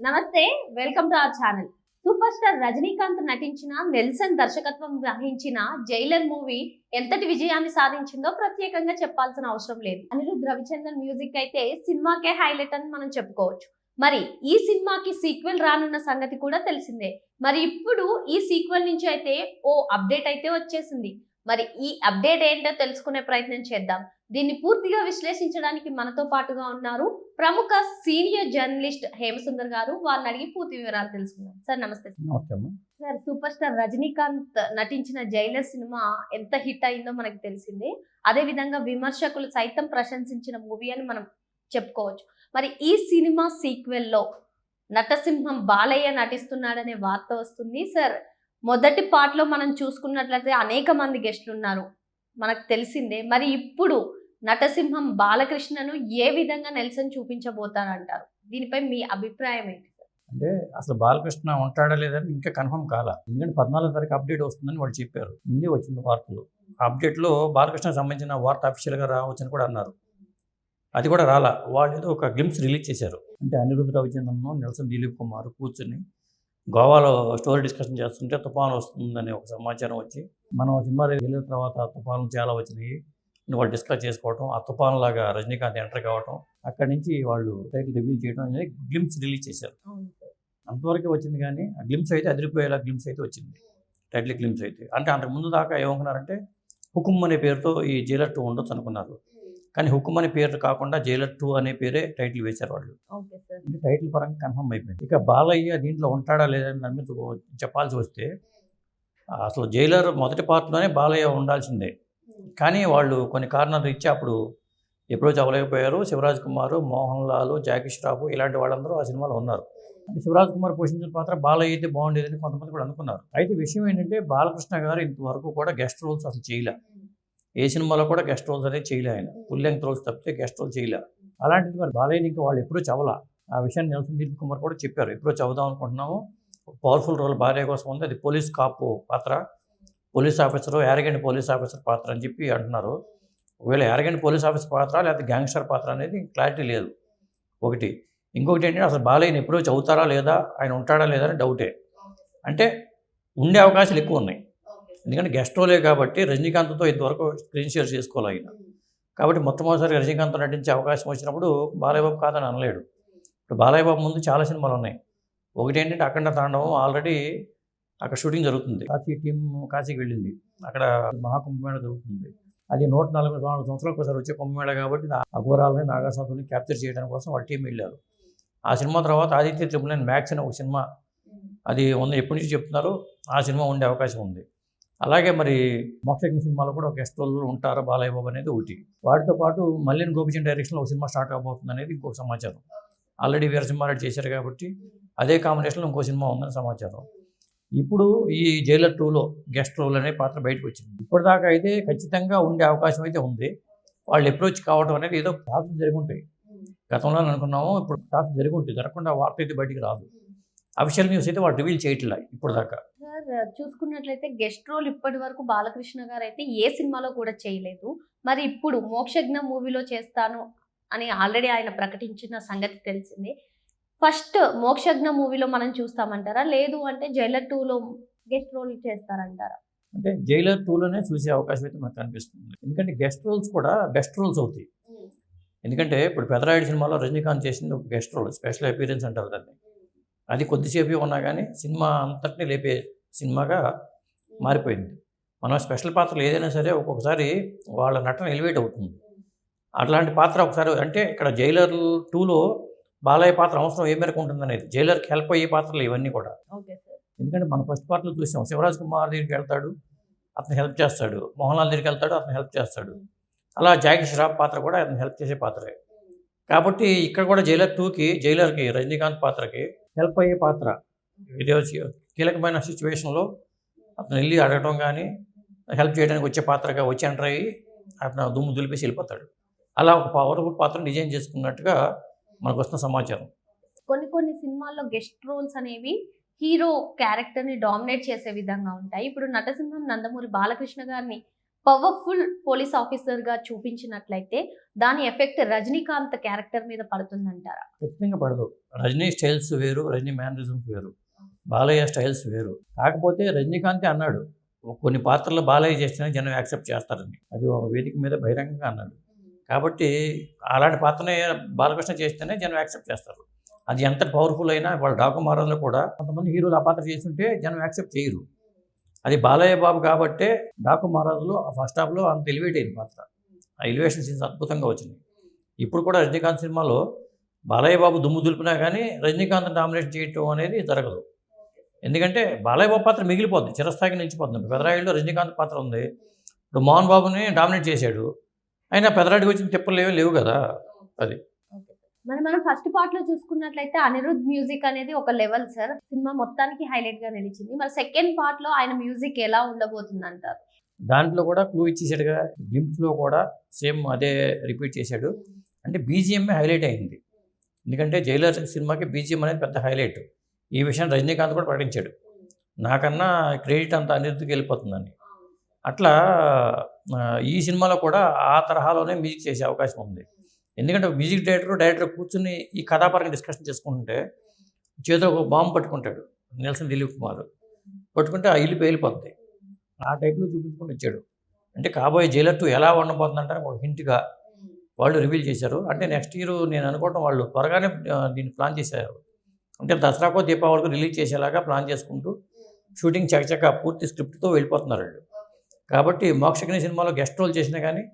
నమస్తే, welcome to our channel. Super star Rajinikanth నటించిన Nelson దర్శకత్వం వహించిన జైలర్ మూవీ ఎంతటి విజయాన్ని సాధించిందో ప్రత్యేకంగా చెప్పాల్సిన అవసరం లేదు. అనిరుద్ రవిచంద్రన్ మ్యూజిక్ అయితే సినిమాకే హైలైట్ అని మనం చెప్పుకోవచ్చు. మరి ఈ సినిమాకి సీక్వెల్ రానున్న సంగతి కూడా తెలిసిందే. మరి ఇప్పుడు ఈ సీక్వెల్ నుంచి అయితే ఓ అప్డేట్ అయితే వచ్చేసింది. మరి ఈ అప్డేట్ ఏంటో తెలుసుకునే ప్రయత్నం చేద్దాం. దీన్ని పూర్తిగా విశ్లేషించడానికి మనతో పాటుగా ఉన్నారు ప్రముఖ సీనియర్ జర్నలిస్ట్ హేమసుందర్ గారు. వారిని అడిగి పూర్తి వివరాలు తెలుసుకుందాం. సార్ నమస్తే. సార్, సూపర్ స్టార్ రజనీకాంత్ నటించిన జైలర్ సినిమా ఎంత హిట్ అయిందో మనకు తెలిసిందే. అదే విధంగా విమర్శకులు సైతం ప్రశంసించిన మూవీ అని మనం చెప్పుకోవచ్చు. మరి ఈ సినిమా సీక్వెల్ లో నటసింహం బాలయ్య నటిస్తున్నాడనే వార్త వస్తుంది. సార్, మొదటి పార్ట్ లో మనం చూసుకున్నట్లయితే అనేక మంది గెస్టులు ఉన్నారు, మనకు తెలిసిందే. మరి ఇప్పుడు నటసింహం బాలకృష్ణను ఏ విధంగా నెల్సన్ చూపించబోతారంటారు? దీనిపై మీ అభిప్రాయం ఏంటి? అంటే అసలు బాలకృష్ణ ఉంటాడా లేదని ఇంకా కన్ఫర్మ్ కాలా. ఎందుకంటే 14 తారీఖు అప్డేట్ వస్తుందని వాళ్ళు చెప్పారు. ముందే వచ్చింది వార్తలు. అప్డేట్లో బాలకృష్ణకు సంబంధించిన వార్త అఫీషియల్గా రావచ్చని కూడా అన్నారు. అది కూడా రాలా. వాళ్ళు ఏదో ఒక గ్లిమ్స్ రిలీజ్ చేశారు. అంటే అనిరుద్ రవిచంద్రన్, నెల్సన్ దిలీప్ కుమార్ కూర్చొని గోవాలో స్టోరీ డిస్కషన్ చేస్తుంటే తుఫాను వస్తుందని ఒక సమాచారం వచ్చి, మనం సినిమా వెళ్ళిన తర్వాత తుఫాను చాలా వచ్చినాయి వాళ్ళు డిస్కస్ చేసుకోవటం, ఆ తుఫాను లాగా రజనీకాంత్ ఎంటర్ కావటం, అక్కడి నుంచి వాళ్ళు టైటిల్ రివీల్ చేయడం అనేది గ్లిమ్స్ రిలీజ్ చేశారు. అంతవరకే వచ్చింది, కానీ ఆ గ్లిమ్స్ అయితే అదిరిపోయేలా గ్లిమ్స్ అయితే వచ్చింది. టైటిల్ గ్లిమ్స్ అయితే అంటే అంతకు ముందు దాకా ఏమనుకున్నారంటే హుకుమ్ అనే పేరుతో ఈ జైలర్ 2 ఉండొచ్చు అనుకున్నారు. కానీ హుకుమ్ అనే పేరు కాకుండా జైలర్ 2 అనే పేరే టైటిల్ వేశారు వాళ్ళు. అంటే టైటిల్ పరంగా కన్ఫర్మ్ అయిపోయింది. ఇక బాలయ్య దీంట్లో ఉంటాడా లేదని దాని మీద చెప్పాల్సి వస్తే, అసలు జైలర్ మొదటి పార్ట్లోనే బాలయ్య ఉండాల్సిందే. కానీ వాళ్ళు కొన్ని కారణాలు ఇచ్చి అప్పుడు ఎప్పుడో చెప్పలేకపోయారు. శివరాజ్ కుమార్, మోహన్ లాల్, జాకీ ష్రాఫ్ ఇలాంటి వాళ్ళందరూ ఆ సినిమాలో ఉన్నారు. అంటే శివరాజ్ కుమార్ పోషించిన పాత్ర బాలయ్య అయితే బాగుండేదని కొంతమంది కూడా అనుకున్నారు. అయితే విషయం ఏంటంటే బాలకృష్ణ గారు ఇంతవరకు కూడా గెస్ట్ రోల్స్ అసలు చేయలే. ఏ సినిమాలో కూడా గెస్ట్ రోల్స్ అనేది చేయలే. ఆయన ఫుల్ లెంగ్త్ రోల్స్ తప్పితే గెస్ట్ రోల్ చేయలే. అలాంటిది మరి బాలయ్యని ఇంకా వాళ్ళు ఎప్పుడూ చవలా. ఆ విషయాన్ని నెల్సన్ దిలీప్ కుమార్ కూడా చెప్పారు. ఎప్పుడో చదువుదాం అనుకుంటున్నాము, పవర్ఫుల్ రోల్ భార్య కోసం ఉంది, అది పోలీస్ కాపు పాత్ర, police officer, arrogant police officer పాత్ర అని చెప్పి అంటున్నారు. ఒకవేళ యారగెంట్ పోలీస్ ఆఫీసర్ పాత్ర లేకపోతే గ్యాంగ్స్టర్ పాత్ర అనేది క్లారిటీ లేదు. ఒకటి. ఇంకొకటి ఏంటంటే అసలు బాలయ్యని ఎప్పుడో చదువుతారా లేదా, ఆయన ఉంటాడా లేదా అని డౌటే. అంటే ఉండే అవకాశాలు ఎక్కువ ఉన్నాయి. ఎందుకంటే గెస్ట్ రోలే కాబట్టి రజనీకాంత్తో ఇంతవరకు స్క్రీన్ షేర్ చేసుకోవాలి ఆయన. కాబట్టి మొట్టమొదటిసారి రజనీకాంత్ నటించే అవకాశం వచ్చినప్పుడు బాలయ్య బాబు కాదని అనలేడు. ఇప్పుడు బాలయ్య బాబు ముందు చాలా సినిమాలు ఉన్నాయి. ఒకటి ఏంటంటే అఖండ తాండవం ఆల్రెడీ అక్కడ షూటింగ్ జరుగుతుంది. కాశీ టీం కాశీకి వెళ్ళింది. అక్కడ మహాకుంభమేళ జరుగుతుంది. అది 140 సంవత్సరాలకు ఒకసారి వచ్చే కుంభమేళ కాబట్టి అఘోరాలని, నాగాసాధుని క్యాప్చర్ చేయడం కోసం వాళ్ళ టీం వెళ్ళారు. ఆ సినిమా తర్వాత ఆదిత్య త్రిపుల్ నైన్ మ్యాక్స్ అని ఒక సినిమా అది ఉంది, ఎప్పటి నుంచి చెప్తున్నారు, ఆ సినిమా ఉండే అవకాశం ఉంది. అలాగే మరి మోక్షజ్ఞ సినిమాలో కూడా ఒక గెస్ట్ రోల్ ఉంటారా బాలయ్య బాబు అనేది ఒకటి. వాటితో పాటు మల్లిన్ గోపిచంద్ డైరెక్షన్లో ఒక సినిమా స్టార్ట్ అవబోతుంది అనేది ఇంకొక సమాచారం. ఆల్రెడీ వీరసింహారెడ్డి చేశారు కాబట్టి అదే కాంబినేషన్లో ఇంకో సినిమా ఉందని సమాచారం. ఇప్పుడు ఈ జైలర్ 2లో గెస్ట్ రోల్ అనే పాత్ర బయటకు వచ్చింది. ఇప్పటిదాకా అయితే ఖచ్చితంగా ఉండే అవకాశం అయితే ఉంది. వాళ్ళు అప్రోచ్ కావడం అనేది ఏదో టాక్స్ జరిగి ఉంటాయి. గతంలో అనుకున్నాము, ఇప్పుడు టాక్స్ జరిగి ఉంటాయి. జరగకుండా వార్త అయితే బయటికి రాదు. అఫీషియల్ న్యూస్ అయితే వాళ్ళు రివీల్ చేయట్లే ఇప్పుడు దాకా. సార్, చూసుకున్నట్లయితే గెస్ట్ రోల్ ఇప్పటి వరకు బాలకృష్ణ గారు అయితే ఏ సినిమాలో కూడా చేయలేదు. మరి ఇప్పుడు మోక్షజ్ఞ మూవీలో చేస్తాను అని ఆల్రెడీ ఆయన ప్రకటించిన సంగతి తెలిసిందే. ఫస్ట్ మోక్షజ్ఞ మూవీలో మనం చూస్తామంటారా, లేదు అంటే జైలర్ 2లో గెస్ట్ రోల్ చేస్తారంటారా? అంటే జైలర్ 2లోనే చూసే అవకాశం అయితే మనకు కనిపిస్తుంది. ఎందుకంటే గెస్ట్ రోల్స్ కూడా బెస్ట్ రోల్స్ అవుతాయి. ఎందుకంటే ఇప్పుడు పెదరాయుడు సినిమాలో రజనీకాంత్ చేసింది ఒక గెస్ట్ రోల్, స్పెషల్ అపీరెన్స్ అంటారు దాన్ని. అది కొద్దిసేపు ఉన్నా కానీ సినిమా అంతటినీ లేపే సినిమాగా మారిపోయింది. మనం స్పెషల్ పాత్రలు ఏదైనా సరే ఒక్కొక్కసారి వాళ్ళ నటన ఎలివేట్ అవుతుంది. అట్లాంటి పాత్ర ఒకసారి అంటే ఇక్కడ జైలర్ 2లో బాలయ్య పాత్ర అవసరం ఏ మేరకు ఉంటుందనేది, జైలర్కి హెల్ప్ అయ్యే పాత్రలు ఇవన్నీ కూడా. ఎందుకంటే మనం ఫస్ట్ పార్ట్లో చూసాం, శివరాజ్ కుమార్ దగ్గరికి వెళ్తాడు, అతను హెల్ప్ చేస్తాడు. మోహన్ లాల్ దగ్గరికి వెళ్తాడు, అతను హెల్ప్ చేస్తాడు. అలా జాకీ ష్రాఫ్ పాత్ర కూడా అతను హెల్ప్ చేసే పాత్రే. కాబట్టి ఇక్కడ కూడా జైలర్ 2కి జైలర్కి రజనీకాంత్ పాత్రకి హెల్ప్ అయ్యే పాత్ర. ఇది కీలకమైన సిచ్యువేషన్లో అతను వెళ్ళి అడగటం కానీ హెల్ప్ చేయడానికి వచ్చే పాత్రగా వచ్చి ఎంటర్ అయ్యి అతను దుమ్ము దులిపేసి వెళ్ళిపోతాడు. అలా ఒక పవర్ఫుల్ పాత్రను డిజైన్ చేసుకున్నట్టుగా మనకు వస్తున్న సమాచారం. కొన్ని సినిమాల్లో గెస్ట్ రోల్స్ అనేవి హీరో క్యారెక్టర్ని డామినేట్ చేసే విధంగా ఉంటాయి. ఇప్పుడు నటసింహం నందమూరి బాలకృష్ణ గారిని పవర్ఫుల్ పోలీస్ ఆఫీసర్ గా చూపించినట్లయితే దాని ఎఫెక్ట్ రజనీకాంత్ క్యారెక్టర్ మీద పడుతుందంటారా? ఖచ్చితంగా పడదు. రజనీ స్టైల్స్ వేరు, రజనీ మేనరిజమ్స్ వేరు, బాలయ్య స్టైల్స్ వేరు. కాకపోతే రజనీకాంతే అన్నాడు, కొన్ని పాత్రలు బాలయ్య చేస్తేనే జనం యాక్సెప్ట్ చేస్తారని. అది ఒక వేదిక మీద బహిరంగంగా అన్నాడు. కాబట్టి అలాంటి పాత్రనే బాలకృష్ణ చేస్తేనే జనం యాక్సెప్ట్ చేస్తారు. అది ఎంత పవర్ఫుల్ అయినా వాళ్ళ డాకు మహారాజులో కూడా కొంతమంది హీరోలు ఆ పాత్ర చేస్తుంటే జనం యాక్సెప్ట్ చేయరు. అది బాలయ్య బాబు కాబట్టే డాకు మహారాజులో ఫస్ట్ హాఫ్లో అంత ఎలివేట్ అయింది పాత్ర. ఆ ఎలివేషన్ సీన్స్ అద్భుతంగా వచ్చినాయి. ఇప్పుడు కూడా రజనీకాంత్ సినిమాలో బాలయ్య బాబు దుమ్ము దులిపినా కానీ రజనీకాంత్ డామినేట్ చేయటం అనేది జరగదు. ఎందుకంటే బాలయ్య బాబు పాత్ర మిగిలిపోద్ది, చిరస్థాయిగా నిలిచిపోతుంది. పెదరాయుడులో రజనీకాంత్ పాత్ర ఉంది. ఇప్పుడు మోహన్ బాబుని డామినేట్ చేశాడు, అయినా పెదరాయుడికి వచ్చిన తిప్పలు లేవు కదా. అది మనం ఫస్ట్ పార్ట్ లో చూసుకున్నట్లయితే అనిరుద్ మ్యూజిక్ అనేది ఒక లెవెల్ సార్, సినిమా మొత్తానికి హైలైట్ గా నిలిచింది. మరి సెకండ్ పార్ట్ లో ఆయన మ్యూజిక్ ఎలా ఉండబోతుంది అంటారు? దాంట్లో కూడా క్లూ ఇచ్చేసాడుగా. గ్లింప్స్లో కూడా సేమ్ అదే రిపీట్ చేశాడు. అంటే బీజిఎంఏ హైలైట్ అయింది. ఎందుకంటే జైలర్ సినిమాకి బీజిఎం అనేది పెద్ద హైలైట్. ఈ విషయం రజనీకాంత్ కూడా ప్రకటించాడు, నాకన్నా క్రెడిట్ అంతా అనిరుద్ధ్కి వెళ్ళిపోతుందని. అట్లా ఈ సినిమాలో కూడా ఆ తరహాలోనే మ్యూజిక్ చేసే అవకాశం ఉంది. ఎందుకంటే మ్యూజిక్ డైరెక్టర్ కూర్చుని ఈ కథాపరంగా డిస్కషన్ చేసుకుంటుంటే చేతిలో ఒక బాంబు పట్టుకుంటాడు నెల్సన్ దిలీప్ కుమార్, పట్టుకుంటే ఆ ఇల్లు పేలిపోద్ది. ఆ టైప్లో చూపించుకుంటూ ఇచ్చాడు. అంటే కాబోయే జైలర్ 2 ఎలా ఉండబోతుందంటే ఒక హింట్గా వాళ్ళు రివీల్ చేశారు. అంటే నెక్స్ట్ ఇయర్ నేను అనుకోవటం వాళ్ళు త్వరగానే దీన్ని ప్లాన్ చేశారు. అంటే దసరాకో దీపావళికో రిలీజ్ చేసేలాగా ప్లాన్ చేసుకుంటూ షూటింగ్ చకచక పూర్తి స్క్రిప్ట్తో వెళ్ళిపోతున్నారు వాళ్ళు. కాబట్టి మోక్షజ్ఞ సినిమాలో గెస్ట్ రోల్ చేసినా కానీ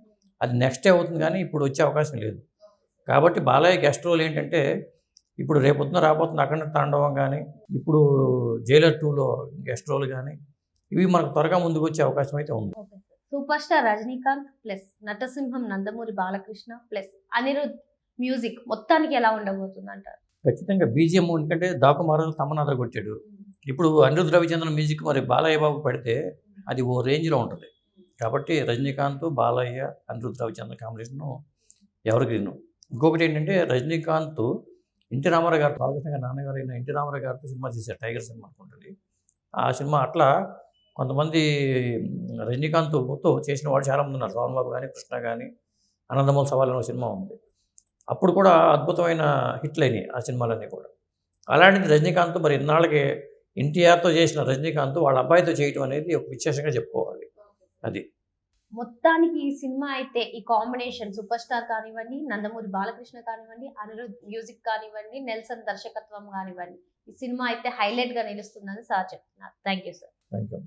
అది నెక్స్ట్ డే అవుతుంది, కానీ ఇప్పుడు వచ్చే అవకాశం లేదు. కాబట్టి బాలయ్య గెస్ట్ రోల్ ఏంటంటే ఇప్పుడు రేపొద్దున రాబోతున్న అఖండ తాండవం కానీ, ఇప్పుడు జైలర్ 2లో గెస్ట్ రోల్ కానీ, ఇవి మనకు త్వరగా ముందుకు వచ్చే అవకాశం అయితే ఉంది. సూపర్ స్టార్ రజనీకాంత్ ప్లస్ నటసింహం నందమూరి బాలకృష్ణ ప్లస్ అనిరుద్ మ్యూజిక్ మొత్తానికి ఎలా ఉండబోతుంది అంటారు? ఖచ్చితంగా బీజిఎం, ఎందుకంటే దాకు మహారాజు తమ్మనాథర్ కొట్టాడు. ఇప్పుడు అనిరుద్ రవిచంద్రన్ మ్యూజిక్ మరి బాలయ్య బాబు పడితే అది ఓ రేంజ్లో ఉంటుంది. కాబట్టి రజనీకాంత్, బాలయ్య, అనిరుద్ రవిచంద్ర కాంబినేషను ఎవరు గ్రీను. ఇంకొకటి ఏంటంటే రజనీకాంత్ ఎన్టీ రామారావు గారు, బాలకృష్ణ గారి నాన్నగారు అయిన ఎన్టీ రామారావు గారితో సినిమా చేశారు, టైగర్ సినిమా అనుకుంటుంది. ఆ సినిమా అట్లా కొంతమంది రజనీకాంత్తో చేసిన వాళ్ళు చాలామంది ఉన్నారు. సోమన్ బాబు కానీ, కృష్ణ కానీ, అనందమూల సవాల్ అనే సినిమా ఉంది. అప్పుడు కూడా అద్భుతమైన హిట్లు అయినాయి ఆ సినిమాలన్నీ కూడా. అలాంటిది రజనీకాంత్ మరి ఇన్నాళ్ళకి ఎన్టీఆర్తో చేసిన రజనీకాంత్ వాళ్ళ అబ్బాయితో చేయటం అనేది ఒక విశేషంగా చెప్పుకోవాలి. అది మొత్తానికి ఈ సినిమా అయితే ఈ కాంబినేషన్ సూపర్ స్టార్ కానివ్వండి, నందమూరి బాలకృష్ణ కానివ్వండి, అనిరుద్ మ్యూజిక్ కానివ్వండి, నెల్సన్ దర్శకత్వం కానివ్వండి, ఈ సినిమా అయితే హైలైట్ గా నిలుస్తుందని సార్ చెప్తున్నారు. Thank you sir. Thank you.